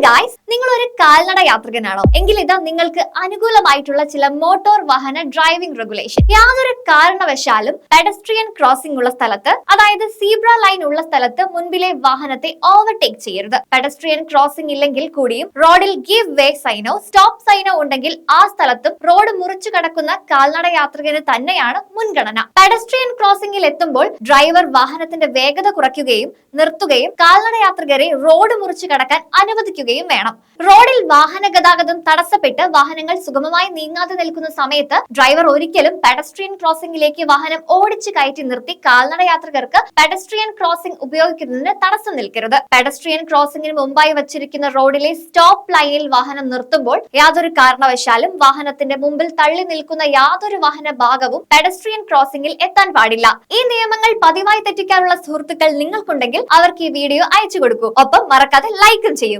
Guys, നിങ്ങൾ ഒരു കാൽനട യാത്രികനാണോ? എങ്കിൽ ഇതാ നിങ്ങൾക്ക് അനുകൂലമായിട്ടുള്ള ചില മോട്ടോർ വാഹന ഡ്രൈവിംഗ് റെഗുലേഷൻ. യാതൊരു കാരണവശാലും പെഡസ്ട്രിയൻ ക്രോസിംഗ് ഉള്ള സ്ഥലത്ത്, അതായത് സീബ്ര ലൈൻ ഉള്ള സ്ഥലത്ത് മുൻപിലെ വാഹനത്തെ ഓവർടേക്ക് ചെയ്യരുത്. പെഡസ്ട്രിയൻ ക്രോസിംഗ് ഇല്ലെങ്കിൽ കൂടിയും റോഡിൽ ഗിവ് വേ സൈനോ സ്റ്റോപ്പ് സൈനോ ഉണ്ടെങ്കിൽ ആ സ്ഥലത്തും റോഡ് മുറിച്ചു കടക്കുന്ന കാൽനട യാത്രികന് തന്നെയാണ് മുൻഗണന. പെഡസ്ട്രിയൻ ക്രോസിംഗിൽ എത്തുമ്പോൾ ഡ്രൈവർ വാഹനത്തിന്റെ വേഗത കുറയ്ക്കുകയും നിർത്തുകയും കാൽനട യാത്രികരെ റോഡ് മുറിച്ചു കടക്കാൻ അനുവദിക്കുകയും വേണം. റോഡിൽ വാഹന ഗതാഗതം തടസ്സപ്പെട്ട് വാഹനങ്ങൾ സുഗമമായി നീങ്ങാതെ നിൽക്കുന്ന സമയത്ത് ഡ്രൈവർ ഒരിക്കലും പെഡസ്ട്രിയൻ ക്രോസിംഗിലേക്ക് വാഹനം ഓടിച്ചു കയറ്റി നിർത്തി കാൽനട യാത്രികർക്ക് പെഡസ്ട്രിയൻ ക്രോസിംഗ് ഉപയോഗിക്കുന്നതിന് തടസ്സം നിൽക്കരുത്. പെഡസ്ട്രിയൻ ക്രോസിംഗിന് മുമ്പായി വച്ചിരിക്കുന്ന റോഡിലെ സ്റ്റോപ്പ് ലൈനിൽ വാഹനം നിർത്തുമ്പോൾ യാതൊരു കാരണവശാലും വാഹനത്തിന്റെ മുമ്പിൽ തള്ളി നിൽക്കുന്ന യാതൊരു വാഹന ഭാഗവും പെഡസ്ട്രിയൻ ക്രോസിംഗിൽ എത്താൻ പാടില്ല. ഈ നിയമങ്ങൾ പതിവായി തെറ്റിക്കാനുള്ള സുഹൃത്തുക്കൾ നിങ്ങൾക്കുണ്ടെങ്കിൽ അവർക്ക് ഈ വീഡിയോ അയച്ചു കൊടുക്കൂ. ഒപ്പം മറക്കാതെ ലൈക്കും ചെയ്യൂ.